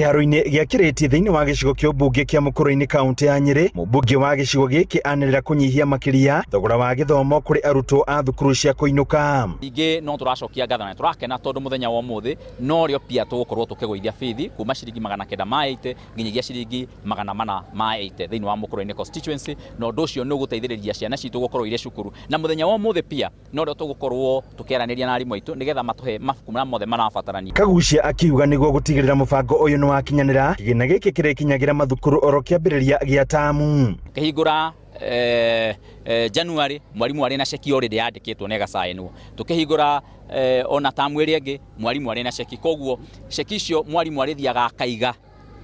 Kĩharo-inĩ gĩa Kĩrĩti thĩinĩ wa gĩcigo kĩa ũmbunge kĩa Mũkũrũ-inĩ kaunti ya Nyĩrĩ, mũmbunge wa gĩcigo gĩkĩ anĩrĩra kũnyihia makĩria thogora wa gĩthomo kũrĩ arutwo a thukuru cia kũinũka. Ingĩ no tũracokia ngatho na tũrakena tondũ mũthenya wa ũmũthĩ no rĩo pia tũgũkorwo tũkĩgũithia bithi kuma ciringi 980 nginyagia ciringi 480 thĩinĩ wa Mũkũrũ-inĩ constituency, na ũndũ ũcio nĩ ũgũteithĩrĩria ciana citũ gũkorwo irĩ cukuru. Na mũthenya wa ũmũthĩ pia no rĩo tũgũkorwo tũkĩaranĩria na arimũ aitũ nĩgetha matũhe mabuku marĩa mothe marabatarania. Kagucia akiuga nĩguo gũtigĩrĩra mũbango ũyũ nĩ wakinyanĩra, kĩgĩna gĩkĩ kĩrĩkinyagĩra mathukuru oro kĩambĩrĩria gĩa tamu. Kĩhingũra January mwarimu arĩ na ceki already yandĩkĩtwo na ĩgacaĩnwo. Tũkĩhingũra ona tamu ĩrĩa ĩngĩ mwarimu arĩ na ceki, koguo ceki icio mwarimu arĩthiaga akaiga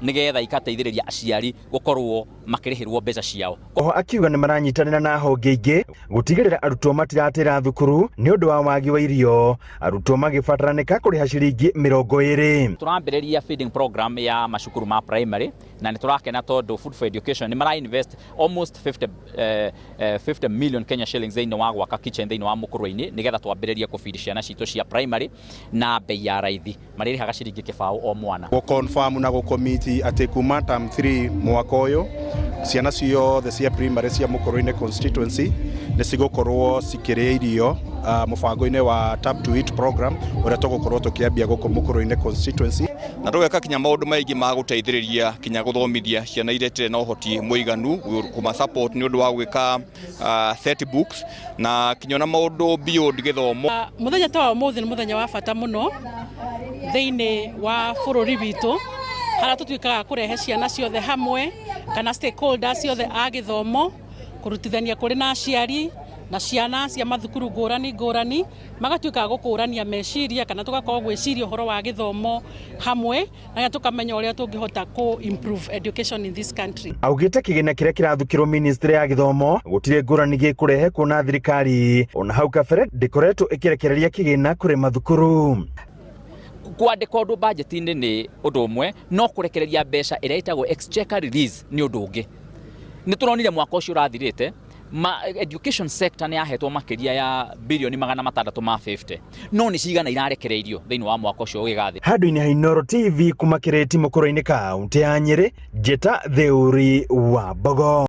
nĩgetha ikateithĩrĩria aciari gũkorwo makĩrĩhĩrwo mbeca ciao. Oho akiuga nĩ maranyitanĩra na honge ingĩ gũtigĩrĩra arutwo matiratĩra thukuru nĩ ũndũ wa wagi wa irio, arutwo magĩbataranĩka kũrĩha ciringi 20. Tũrambĩrĩria feeding program ya macukuru ma primary na nĩ tũrakena tondũ Food for Education nĩ mara invest almost 50 million Kenya shillings thĩinĩ wa gwaka kitchen thĩinĩ wa Mũkũrũ-inĩ nĩgetha twambĩrĩrie kũfeed ciana citũ cia primary na bei ya raithi, marĩrĩhaga ciringi kĩbaũ o mwana. Confirm na gũkomiti atĩ kuma term 3 mwaka ũyũ ciana ciothe cia primary cia Mũkũrũ-inĩ constituency nĩ cigũkorwo cikĩrĩa irio mũbango-inĩ wa Tap to Eat program ũrĩa tũgũkorwo tũkĩambia gũkũ Mũkũrũ-inĩ constituency, na tũgeka kinya maũndũ maingĩ ma gũteithĩrĩria kinya gũthomithia ciana iria itarĩ na ũhoti mũiganu, kuma support nĩ ũndũ wa gwĩka set books na kinya na maũndũ beyond gĩthomo. Mũthenya ta wa ũmũthĩ nĩ mũthenya wa bata mũno thĩinĩ wa bũrũri witũ, harĩa tũtuĩkaga kũrehe ciana ciothe hamwe kana stakeholders ciothe a gĩthomo kũrutithania kũrĩ na aciari na ciana cia mathukuru ngũrani magatuĩka gũkũrania meciria kana tũgakorwo gwĩciria ũhoro wa gĩthomo hamwe na tũkamenya ũrĩa tũngĩhota ku improve education in this country. Augĩte kĩgĩna kĩrĩa kĩrathukĩrwo ministry ya gĩthomo gũtirĩ ngũrani gĩkũrehe kuona thirikari ona hau kabere ndĩkoretwo ĩkĩrekereria kĩgĩna kũrĩ mathukuru. Kwandĩka ũndũ budget-inĩ nĩ ũndũ ũmwe, no kũrekereria mbeca ĩrĩa ĩtagwo exchequer release nĩ ũndũ ũngĩ. Nĩ tũronire mwaka ũcio ũrathirĩte education sector nĩ yahetwo makĩria ya birioni 650 no nĩ cigana irarekereirio thĩinĩ wa mwaka ũcio ũgĩgathĩ. Handũ-inĩ ha Inooro TV kuma Kĩrĩti Mũkũrũ-inĩ kaunti ya Nyĩrĩ, Njeta Theuri wa Mbogo.